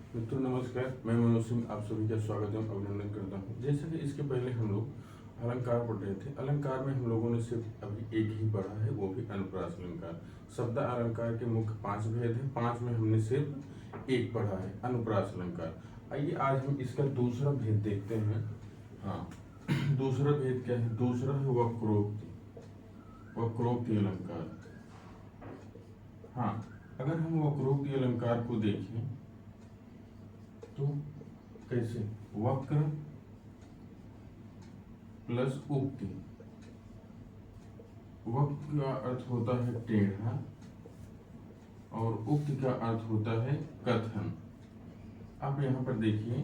मित्रों नमस्कार, मैं मनोज सिंह आप सभी का स्वागत एवं अभिनंदन करता हूँ। जैसे कि इसके पहले हम लोग अलंकार पढ़ रहे थे। अलंकार में हम लोगों ने सिर्फ अभी एक ही पढ़ा है, वो भी अनुप्रास अलंकार। शब्द अलंकार के मुख्य 5 भेद हैं, 5 में हमने सिर्फ एक पढ़ा है, अनुप्रास अलंकार। आइए आज हम इसका दूसरा भेद देखते हैं। हाँ, दूसरा भेद क्या है? दूसरा है वक्रोक्ति, वक्रोक्ति अलंकार। हाँ, अगर हम वक्रोक्ति अलंकार को देखें तो कैसे? वक्र प्लस उक्ति। वक्र का अर्थ होता है टेढ़ा और उक्ति का अर्थ होता है कथन। आप यहाँ पर देखिए,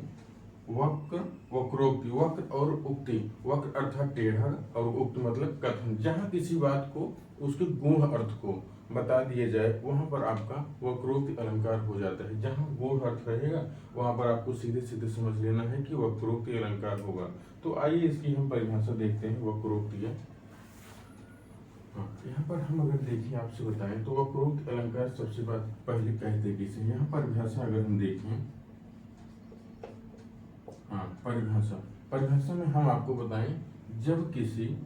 वक्र, वक्रोक्ति, वक्र और उक्ति। वक्र अर्थात टेढ़ा और उक्ति मतलब कथन। जहाँ किसी बात को उसके गूढ़ अर्थ को बता दिया जाए वहां पर आपका वक्रोक्ति अलंकार हो जाता है। जहाँ गूढ़ अर्थ रहेगा वहां पर आपको सीधे सीधे समझ लेना है कि वक्रोक्ति अलंकार होगा। तो आइए इसकी हम परिभाषा देखते हैं। वक्रोक्ति है, हाँ, यहाँ पर हम अगर देखिए आपसे बताएं तो वक्रोक्ति अलंकार सबसे बात पहले कहते किसे? यहाँ परिभाषा अगर हम देखें, हाँ, परिभाषा में हम आपको बताएं, जब किसी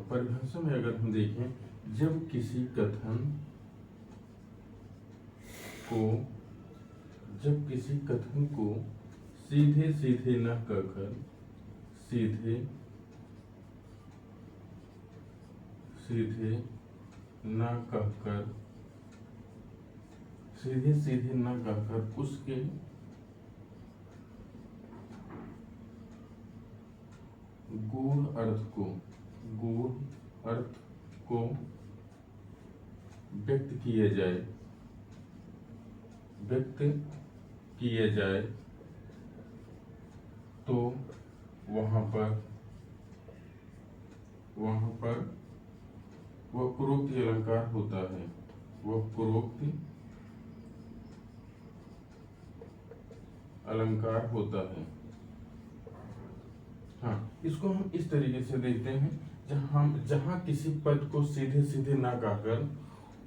परिभाषा में अगर हम देखें, जब किसी कथन को सीधे सीधे न कहकर सीधे सीधे न कहकर उसके गूढ़ अर्थ को व्यक्त किया जाए तो वहां पर वक्रोक्ति अलंकार होता है। वक्रोक्ति अलंकार होता है। हाँ, इसको हम इस तरीके से देखते हैं, जहाँ किसी पद को सीधे सीधे ना कहकर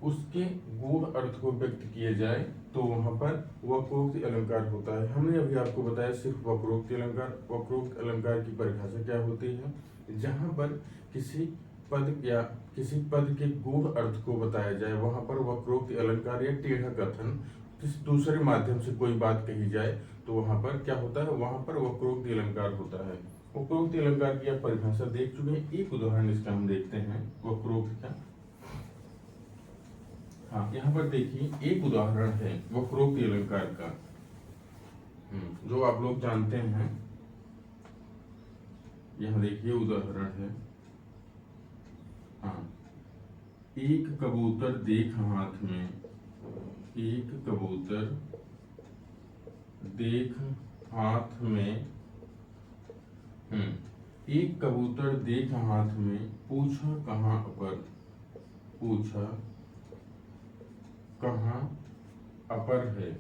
उसके गूढ़ अर्थ को व्यक्त किया जाए तो वहां पर वक्रोक्ति अलंकार होता है। हमने अभी आपको बताया सिर्फ वक्रोक्ति अलंकार। वक्रोक्ति अलंकार की परिभाषा क्या होती है? जहां पर किसी पद या किसी पद के गूढ़ अर्थ को बताया जाए वहां पर वक्रोक्ति अलंकार या टेढ़ा कथन किसी दूसरे माध्यम से कोई बात कही जाए तो वहां पर क्या होता है? वहां पर वक्रोक्ति अलंकार होता है। वक्रोक्ति अलंकार की आप परिभाषा देख चुके हैं। एक उदाहरण इसका हम देखते हैं वक्रोक्ति का। हाँ, यहाँ पर देखिए एक उदाहरण है वक्रोक्ति अलंकार का, जो आप लोग जानते हैं। यहाँ देखिए उदाहरण है, हाँ, एक कबूतर देख हाथ में, एक कबूतर देख हाथ में, एक कबूतर देख हाथ में, पूछा कहाँ अपर है।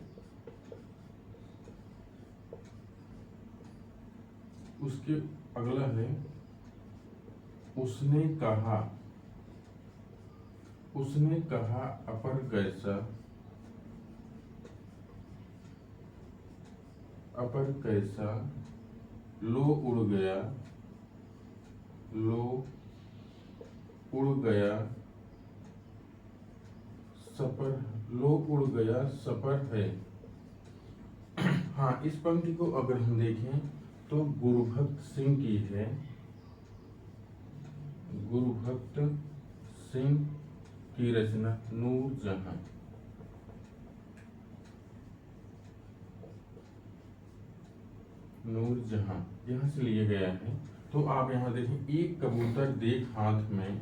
उसके अगला है, उसने कहा अपर कैसा, लो उड़ गया सपर है। हाँ, इस पंक्ति को अगर हम देखें तो गुरुभक्त सिंह की है। गुरुभक्त सिंह की रचना नूरजहां। यहाँ से लिया गया है। तो आप यहाँ देखें, एक कबूतर देख हाथ में,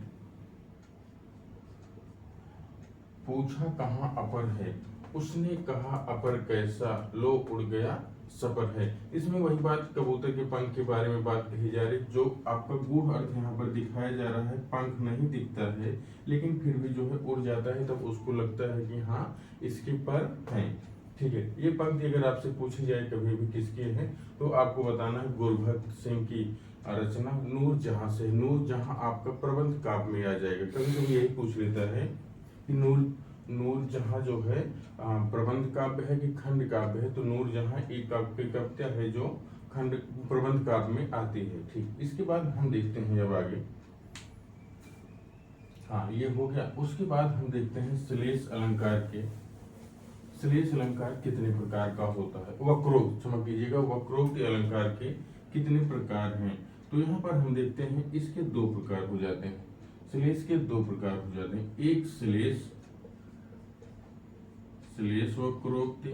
पूछा कहाँ अपर है, उसने कहा अपर कैसा, लो उड़ गया सपर है। इसमें वही बात कबूतर के पंख के बारे में बात कही जा रही, जो आपका गूढ़ अर्थ यहाँ पर दिखाया जा रहा है। पंख नहीं दिखता है लेकिन फिर भी जो है उड़ जाता है, तब उसको लगता है कि हाँ इसके पर हैं। ठीक है, ये पंक्ति अगर आपसे पूछी जाए कभी भी किसकी है तो आपको बताना है गुरुभक्त सिंह की रचना नूरजहां से। नूरजहां आपका प्रबंध काव्य में आ जाएगा। कभी कभी यही पूछ लेता है कि नूर जहाँ जो है प्रबंध काव्य है कि खंड काव्य है, तो नूर जहाँ एक कविता है जो खंड प्रबंध काव्य में आती है। ठीक, इसके बाद हम देखते हैं अब आगे। हाँ, ये हो गया। उसके बाद हम देखते हैं श्लेष अलंकार के। श्लेष अलंकार कितने प्रकार का होता है? वक्रोक्त, क्षमा कीजिएगा, वक्रोक्त अलंकार के कितने प्रकार हैं? तो यहाँ पर हम देखते हैं इसके दो प्रकार हो जाते हैं। श्लेष के दो प्रकार हो जाते हैं। एक श्लेष वक्रोक्ति,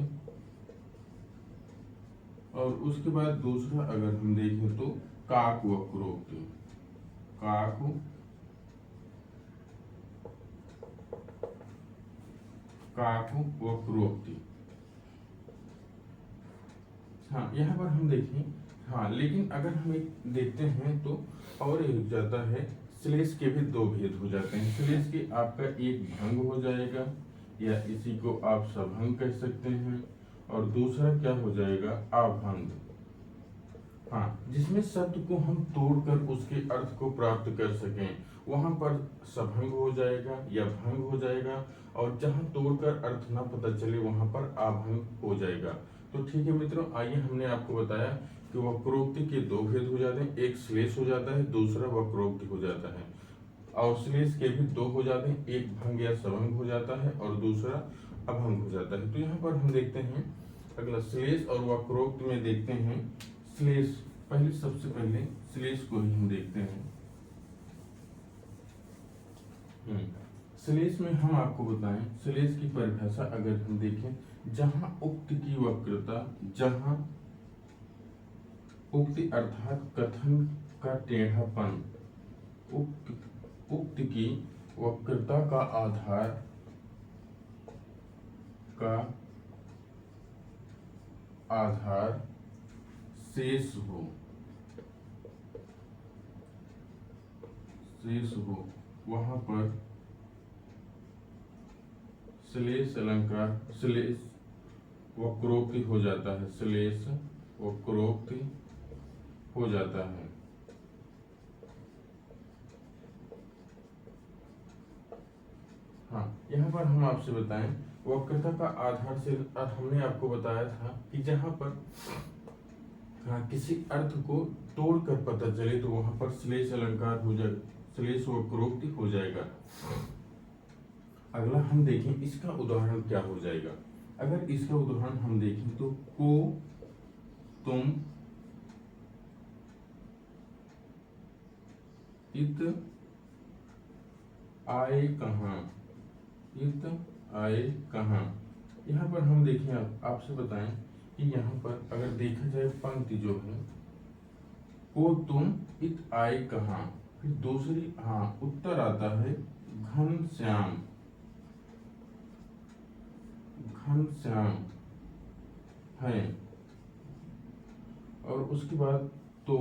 और उसके बाद दूसरा अगर हम देखें तो काक वक्रोक्ति। काक वक्रोक्ति। हाँ, यहाँ पर हम देखें, हाँ, लेकिन अगर हम एक देखते हैं तो और एक जाता है, श्लेष के भी दो भेद हो जाते हैं। श्लेष के आपका एक भंग हो जाएगा, या इसी को आप सभंग कह सकते हैं, और दूसरा क्या हो जाएगा? अभंग। हाँ, जिसमें शब्द को हम तोड़कर उसके अर्थ को प्राप्त कर सकें, वहां पर सभंग हो जाएगा या भंग हो जाएगा, और जहां तोड़कर अर्थ ना पता चले वहां पर अभंग हो जाएगा। तो ठीक है मित्रों, आइए, हमने आपको बताया कि वक्रोक्ति के दो भेद हो जाते हैं, एक श्लेष हो जाता है, दूसरा वक्रोक्ति हो जाता है। और श्लेष के भी दो हो जाते हैं, एक भंग या सभंग हो जाता है और दूसरा अभंग हो जाता है। तो यहाँ पर हम देखते हैं अगला श्लेष और वक्रोक्ति में देखते हैं। श्लेष, पहले सबसे पहले श्लेष को ही हम देखते हैं। श्लेष में हम आपको बताएं, श्लेष की परिभाषा अगर हम देखें, जहां उक्ति की वक्रता, जहां उक्ति अर्थात कथन का टेढ़ापन, उक्ति की वक्रता का आधार शेष हो, वहां पर श्लेष अलंकार, श्लेष वक्रोक्ति हो जाता है, श्लेष वक्रोक्ति हो जाता है। हाँ, यहाँ पर हम आपसे बताएं, वक्रता का आधार से हमने आपको बताया था कि जहां पर किसी अर्थ को तोड़कर पता चले तो वहां पर श्लेष अलंकार हो जाएगा, श्लेष वक्रोक्ति हो जाएगा। अगला हम देखें, इसका उदाहरण क्या हो जाएगा। अगर इसका उदाहरण हम देखें तो को तुम इत आए कहाँ, इत आए कहाँ। यहाँ पर हम देखें, आपसे बताएं कि यहाँ पर अगर देखा जाए पंक्ति जो है, को तुम इत आए कहाँ, फिर दूसरी, हाँ, उत्तर आता है घनश्याम, घनश्याम है, और उसके बाद तो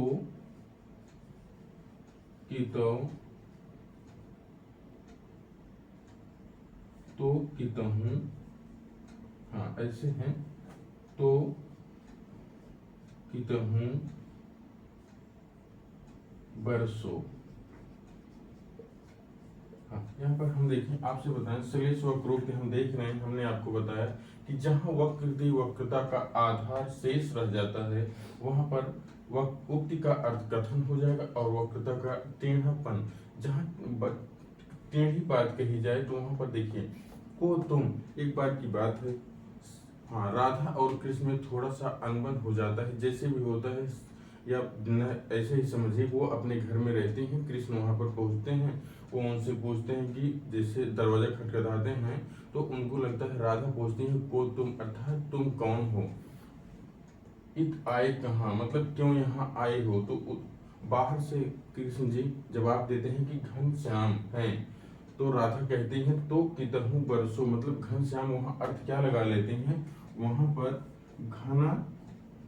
कितहूँ, हाँ, ऐसे हैं, तो कितहूँ बरसों। हाँ, यहाँ पर हम देखें, आपसे बताएं, श्लेष वक्रोक्ति हम देख रहे हैं, हमने आपको बताया कि जहाँ वक्रता का आधार शेष रह जाता है, वहां पर उक्ति का अर्थ कथन हो जाएगा, और वक्रता का टेढ़ापन, जहाँ टेढ़ी बात कही जाए तो वहां पर देखिए, को तुम, एक बार की बात है, हाँ, राधा और कृष्ण में थोड़ा सा अनबन हो जाता है, जैसे भी होता है, या ऐसे ही समझिए, वो अपने घर में रहते हैं, कृष्ण वहां पर पहुंचते हैं, वो उनसे पूछते हैं कि जैसे दरवाजा खटखटाते हैं तो उनको लगता है, राधा पूछती है, को तुम अर्थात तुम कौन हो, इत आए कहाँ, मतलब क्यों यहाँ आए हो। तो बाहर से कृष्ण जी जवाब देते हैं कि घनश्याम हैं, तो राधा कहती है तो कितहूँ बरसों, मतलब घनश्याम वहाँ अर्थ क्या लगा लेते हैं, वहां पर घना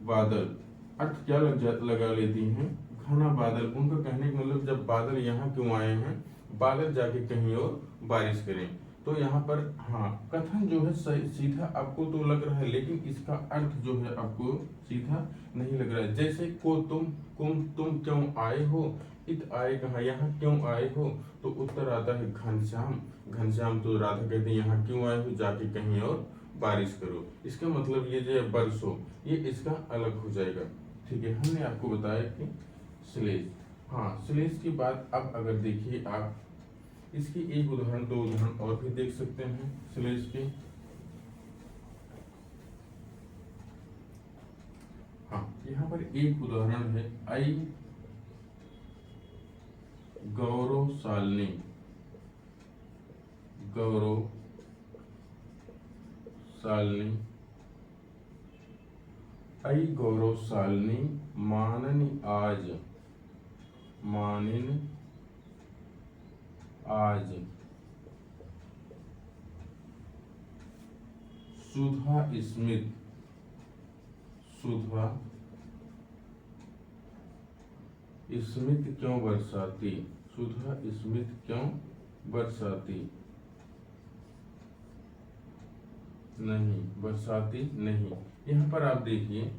बादल, अर्थ क्या लगा लेती हैं, घना बादल। उनका कहने का मतलब, जब बादल यहाँ क्यों आए हैं, बादल जाके कहीं और बारिश करें। तो यहाँ पर, हाँ, कथन जो है सीधा आपको तो लग रहा है, लेकिन इसका अर्थ जो है आपको सीधा नहीं लग रहा है। जैसे को तुम क्यों आए हो, इत आए कहाँ, यहाँ क्यों आए हो, तो उत्तर आता है घनश्याम। घनश्याम तो राधा कहते हैं यहाँ क्यों आए हो, जाके कहीं और बारिश करो। इसका मतलब ये जो है बरसो, ये इसका अलग हो जाएगा। ठीक है, हमने आपको बताया कि श्लेष। हाँ, श्लेष की बात अब अगर देखिए आप, इसकी एक उदाहरण, दो उदाहरण और भी देख सकते हैं श्लेष के। हाँ, यहाँ पर एक उदाहरण है, आई गौरवशालिनी। गौरवशालिनी, आई गौरवशालिनी माननी आज, मानिन आज सुधा स्मित, सुधा स्मित क्यों बरसाती, सुधा स्मित क्यों बरसाती नहीं, बरसाती नहीं। यहाँ पर आप देखिए,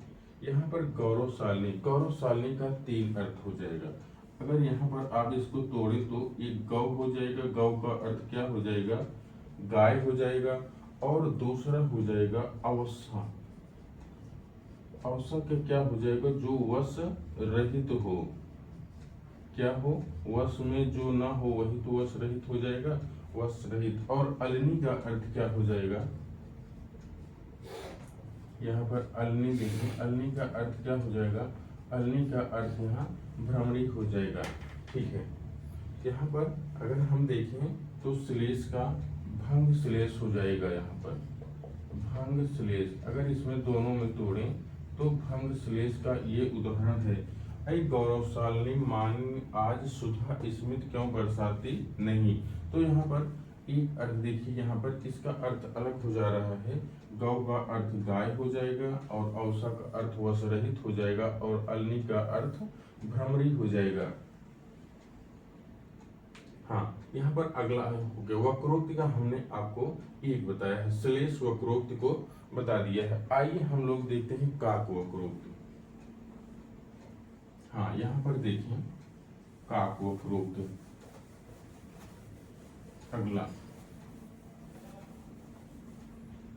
यहाँ पर गौरवशालिनी, गौरवशालिनी का तीन अर्थ हो जाएगा। अगर यहाँ पर आप इसको तोड़े तो एक गौ हो जाएगा, गौ का अर्थ क्या हो जाएगा, गाय हो जाएगा, और दूसरा हो जाएगा अवस्था। अवस्था का क्या हो जाएगा, जो वश रहित हो, क्या हो, वश में जो ना हो वही तो वश रहित हो जाएगा, वश रहित। और अलनी का अर्थ क्या हो जाएगा, यहाँ पर अलनी देखिए, अलनी का अर्थ क्या हो जाएगा, अलनी का अर्थ यहाँ भ्रमरी हो जाएगा। ठीक है, यहाँ पर अगर हम देखें तो श्लेष का भंग श्लेष हो जाएगा। यहाँ पर भंग श्लेष, अगर इसमें दोनों में तोड़ें तो भंग श्लेष का ये उदाहरण है, ऐ गौरवशालिनी मानिन आज सुधा स्मित क्यों बरसाती नहीं। तो यहाँ पर एक अर्थ देखिए, यहाँ पर इसका अर्थ अलग हो जा रहा है। गौ का अर्थ गाय हो जाएगा, और औसा का अर्थ वश रहित हो जाएगा, और अलनी का अर्थ भ्रमरी हो जाएगा। हाँ, यहाँ पर अगला हो गया वक्रोक्ति का, हमने आपको एक बताया है, श्लेष वक्रोक्ति को बता दिया है। आइए हम लोग देखते हैं काक वक्रोक्ति। हाँ, यहाँ पर देखिए काक वक्रोक्ति अगला।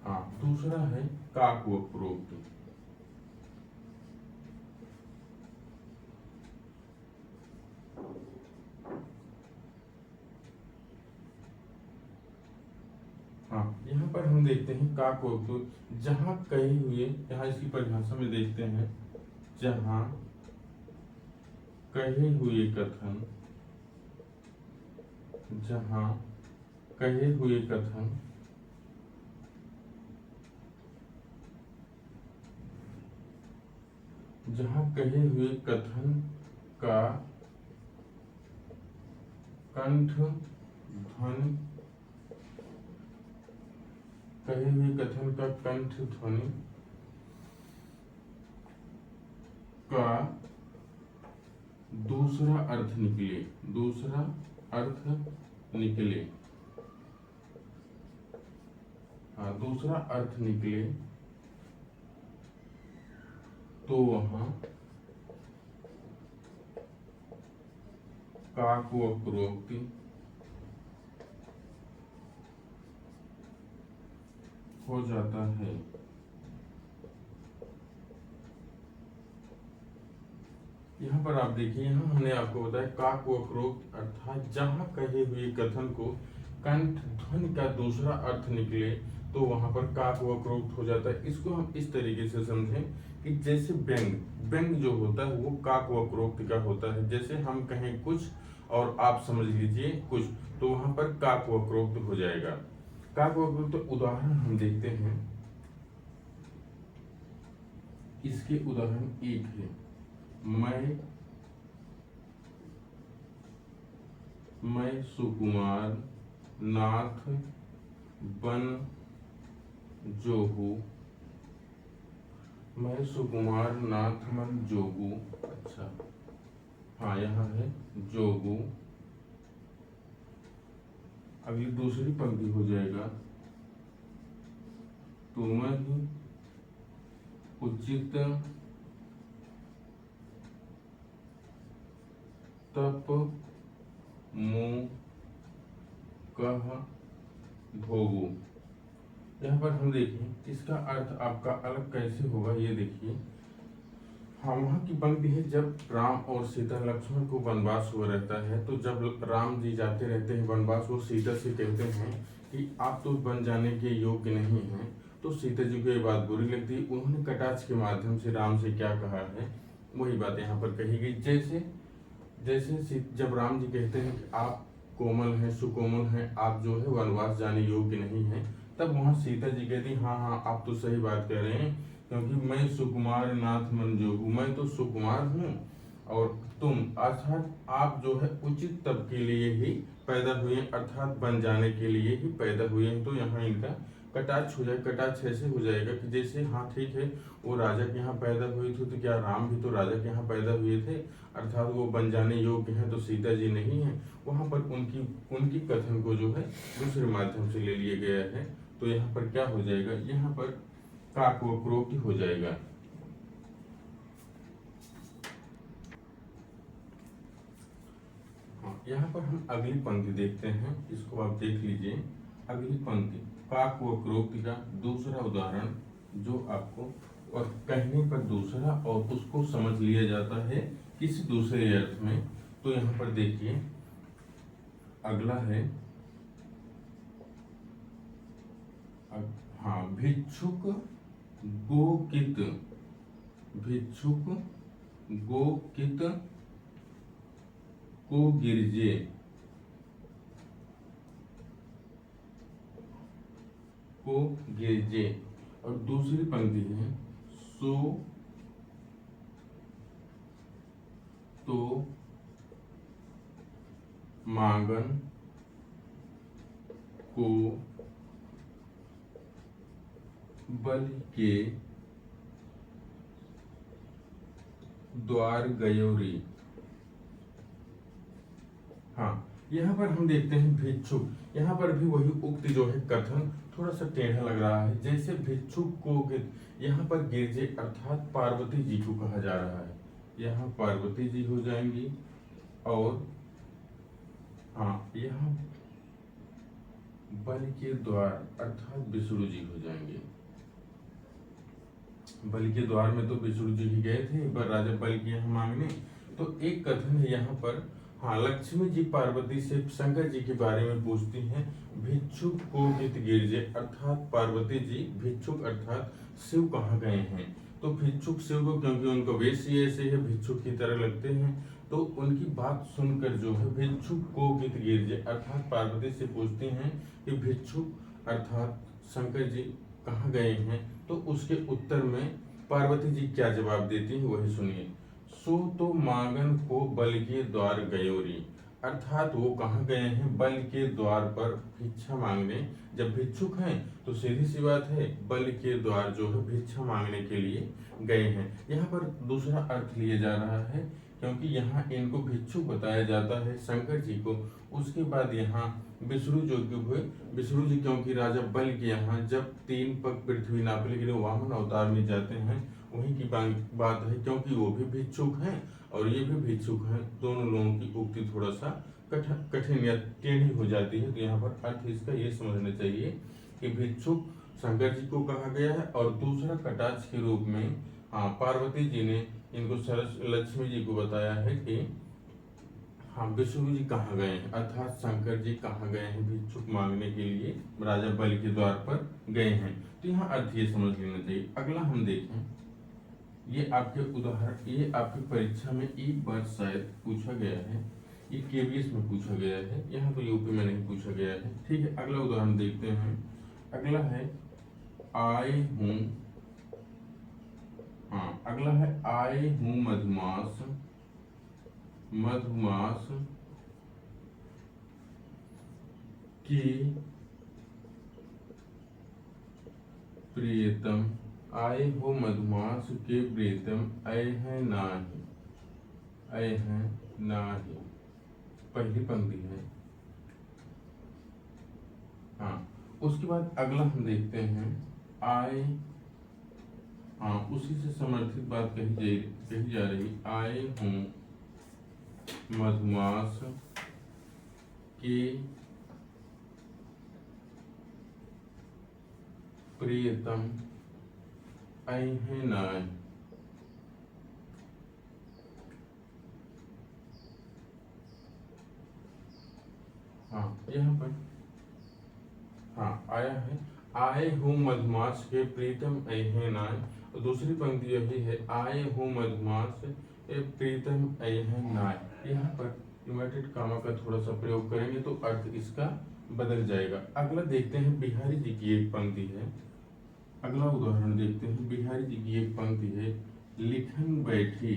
हाँ, दूसरा है काक वक्रोक्ति। हाँ, यहाँ पर हम देखते हैं काक वक्रोक्ति, जहाँ कहे हुए, यहाँ इसकी परिभाषा में देखते हैं, जहाँ कहे हुए कथन, जहाँ कहे हुए कथन जहाँ कहे हुए कथन का कंठ ध्वनि, कहे हुए कथन का कंठ ध्वनि का दूसरा अर्थ निकले, दूसरा अर्थ निकले। हाँ, दूसरा अर्थ निकले तो वहां काक वक्रोक्ति हो जाता है। यहाँ पर आप देखिए, यहाँ हमने आपको बताया काक वक्रोक्ति अर्थात जहाँ कहे हुए कथन को कंठ ध्वनि का दूसरा अर्थ निकले तो वहां पर काक वक्रोक्त हो जाता है। इसको हम इस तरीके से समझें कि जैसे व्यंग, व्यंग जो होता है वो काक वक्रोक्त का होता है। जैसे हम कहें कुछ और आप समझ लीजिए कुछ, तो वहां पर काक वक्रोक्त हो जाएगा। काक वक्रोक्त उदाहरण हम देखते हैं, इसके उदाहरण एक है, मैं सुकुमार नाथ बन जोहू, मैं सुकुमार नाथ मन जोगू। अच्छा, हाँ, यहाँ है जोगू। अगली दूसरी पंक्ति हो जाएगा, तुम ही उचित तप मु कह भोगू। यहाँ पर हम देखें इसका अर्थ आपका अलग कैसे होगा, ये देखिए। हाँ, वहाँ की पंक्ति है, जब राम और सीता लक्ष्मण को वनवास हुआ रहता है, तो जब राम जी जाते रहते हैं वनवास, वो सीता से कहते हैं कि आप तो वन जाने के योग्य नहीं हैं। तो सीता जी को ये बात बुरी लगती। उन्होंने कटाक्ष के माध्यम से राम से क्या कहा है, वही बात यहाँ पर कही गई। जैसे जैसे जब राम जी कहते हैं कि आप कोमल हैं, सुकोमल हैं, आप जो है वनवास जाने योग्य नहीं हैं, तब वहाँ सीता जी कहती हाँ हाँ आप तो सही बात कह रहे हैं, क्योंकि मैं सुकुमार नाथ मनजोगू, मैं तो सुकुमार हूँ और तुम, अर्थात आप जो है उचित तब के लिए ही पैदा हुए, अर्थात बन जाने के लिए ही पैदा हुए हैं। तो यहाँ इनका कटाक्ष हो जाए। कटाक्ष ऐसे हो जाएगा कि जैसे हाँ ठीक है, वो राजा के यहाँ पैदा हुए थे, तो क्या राम भी तो राजा के यहाँ पैदा हुए थे, अर्थात वो बन जाने योग्य हैं, तो सीता जी नहीं है। वहाँ पर उनकी कथन को जो है दूसरे माध्यम से ले लिया गया है। तो यहाँ पर क्या हो जाएगा, यहाँ पर काकवक्रोक्ति हो जाएगा। यहाँ पर हम अगली पंक्ति देखते हैं, इसको आप देख लीजिए। अगली पंक्ति काकवक्रोक्ति का दूसरा उदाहरण, जो आपको और कहने पर दूसरा और उसको समझ लिया जाता है किसी दूसरे अर्थ में। तो यहाँ पर देखिए अगला है, हाँ, भिक्षुक गोकित, भिक्षुक गोकित को गिरजे, को गिरजे। और दूसरी पंक्ति है, सो तो मांगन को बल के द्वार गयोरी। हाँ, यहाँ पर हम देखते हैं भिक्षुक, यहाँ पर भी वही उक्ति जो है कथन थोड़ा सा टेढ़ा लग रहा है। जैसे भिक्षुक को यहाँ पर गिरजे अर्थात पार्वती जी को कहा जा रहा है, यहाँ पार्वती जी हो जाएंगी। और हाँ, यहाँ बलि के द्वार अर्थात विष्णु जी हो जाएंगे। बलि के द्वार में तो विष्णु जी ही गए थे पर राजा बलि के यहाँ मांगने। तो एक कथन है यहाँ पर, हाँ, लक्ष्मी जी पार्वती से शंकर जी के बारे में पूछती हैं, भिक्षुक को गित गिरजे, अर्थात पार्वती जी भिक्षुक अर्थात शिव कहाँ गए हैं। तो भिक्षुक शिव को, क्योंकि उनका वेश ही ऐसे है, भिक्षुक की तरह लगते हैं, तो उनकी बात सुनकर जो है भिक्षुक को गित गिरजे अर्थात पार्वती से पूछती हैं कि भिक्षुक अर्थात शंकर जी कहाँ गए हैं। तो उसके उत्तर में पार्वती जी क्या जवाब देती हैं वही सुनिए। सो तो मांगन को बल के द्वार गयोरी, अर्थात वो कहाँ गए हैं, बल के द्वार पर भिक्षा मांगने। जब भिक्षुक हैं तो सीधी सी बात है, बल के द्वार जो है भिक्षा मांगने के लिए गए हैं। यहाँ पर दूसरा अर्थ लिया जा रहा है, क्योंकि यहाँ इनको भिक्षुक बताया जाता है शंकर जी को। उसके बाद यहाँ विष्णु जो हुए, विष्णु जी क्योंकि राजा बल के यहाँ जब 3 पग पृथ्वी नापने के लिए वामन अवतार में जाते हैं, वहीं की बात है, क्योंकि वो भी भिक्षुक हैं और ये भी भिक्षुक हैं। दोनों लोगों की उक्ति थोड़ा सा कठिन या टेढ़ी हो जाती है। तो यहाँ पर अर्थ इसका ये समझना चाहिए कि भिक्षुक शंकर जी को कहा गया है, और दूसरा कटाक्ष के रूप में हाँ पार्वती जी ने इनको लक्ष्मी जी को बताया है कि हाँ विष्णु जी कहाँ गए हैं, अर्थात शंकर जी कहाँ गए हैं भिक्षुक मांगने के लिए, राजा बलि के द्वार पर गए हैं। तो यहाँ अर्थ ये समझ लेना चाहिए। अगला हम देखें, ये आपके उदाहरण, ये आपकी परीक्षा में एक बार शायद पूछा गया है, ये केबीएस में पूछा गया है, यहाँ तो यूपी में नहीं पूछा गया है। ठीक है, अगला उदाहरण देखते हैं। अगला है आए हूँ, हाँ अगला है आए हूँ मधुमास, मधुमास के प्रियतम, आए हो मधुमास के प्रियतम, आए हैं नाही, आए हैं नाही, पहली पंक्ति है। हाँ, उसके बाद अगला हम देखते हैं आए, हाँ उसी से समर्थित बात कही जा रही, आए हूँ मधुमास के प्रियतम अहनाय। हाँ यहाँ पर हाँ आया है, आए हूँ मधुमास के प्रीतम अहनाय। और दूसरी पंक्ति यही है, आए हूँ मधुमास के प्रीतम अहनाय। यहाँ पर इन्वर्टेड कामा का थोड़ा सा प्रयोग करेंगे तो अर्थ इसका बदल जाएगा। अगला देखते हैं, बिहारी जी की एक पंक्ति है। अगला उदाहरण देखते हैं, बिहारी जी की एक पंक्ति है, लिखन बैठी।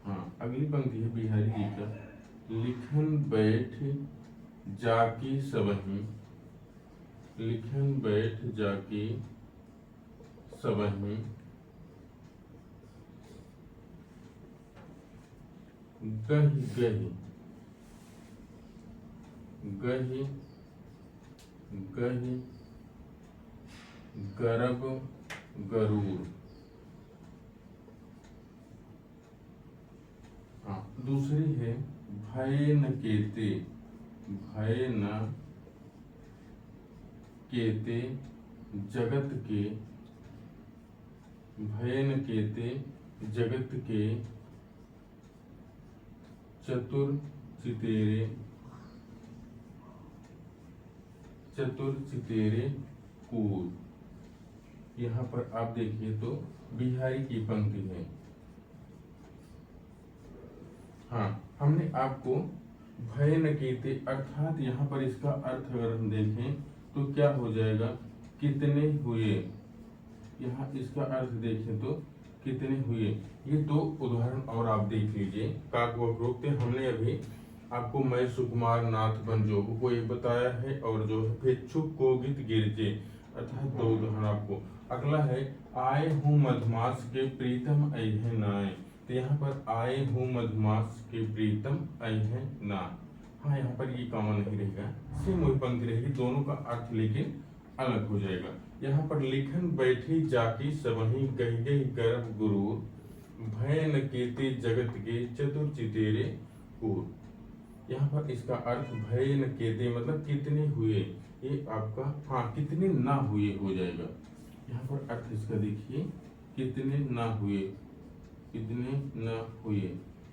हाँ अगली पंक्ति है बिहारी जी का, लिखन बैठ जाकी सबही। लिखन बैठ जाकी सबही, गही गही गही गही गरब गरूर। हाँ दूसरी है, भय न केते। भय न केते जगत के। भय न केते जगत के चतुर चितेरे। चतुर चितेरे कूर। यहाँ पर आप देखिए तो बिहारी की पंक्ति है। हाँ हमने आपको भय न कीते अर्थात यहाँ पर इसका अर्थ अगर हम देखें तो क्या हो जाएगा, कितने हुए। यहाँ इसका अर्थ देखें तो कितने हुए। ये दो उदाहरण और आप देख लीजिए। काकवक्रोक्ति हमने अभी आपको मैं सुकुमार नाथ बंजोग को ये बताया है, और जो है भिक्षुक को गीत गिरजे, अर्थात दो उदाहरण आपको। अगला है, आए हूँ मधुमास के प्रीतम अहनाय। तो यहाँ पर आए हूँ मधुमास के प्रीतम अहनाय। हाँ यहाँ पर ये कॉमन नहीं रहेगा, सेम वही पंक्ति रहेगी, दोनों का अर्थ लेकिन अलग हो जाएगा। यहाँ पर लिखन बैठी जाकी सबही, गही गही गर्भ गुरूर। भय न केते जगत के चतुर चितेरे कूर। यहाँ पर इसका अर्थ भय न केते मतलब कितने हुए, ये आपका हाँ कितने ना हुए हो जाएगा। यहाँ पर अर्थ इसका देखिए, कितने ना हुए, कितने न हुए,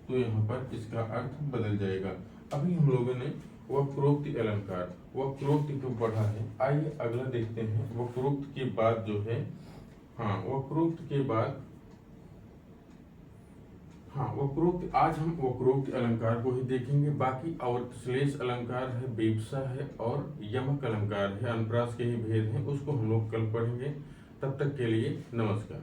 तो यहाँ पर इसका अर्थ बदल जाएगा। अभी हम लोगों ने वक्रोक्ति अलंकार, वक्रोक्ति को पढ़ा है। आइए अगला देखते हैं, वक्रोक्त के बाद जो है, हाँ वक्रोक्त के बाद, हाँ वक्रोक्त, आज हम वक्रोक्त अलंकार को ही देखेंगे। बाकी और श्लेष अलंकार है, बेपसा है और यमक अलंकार है, अनुप्रास के ही भेद हैं, उसको हम लोग कल पढ़ेंगे। तब तक के लिए नमस्कार।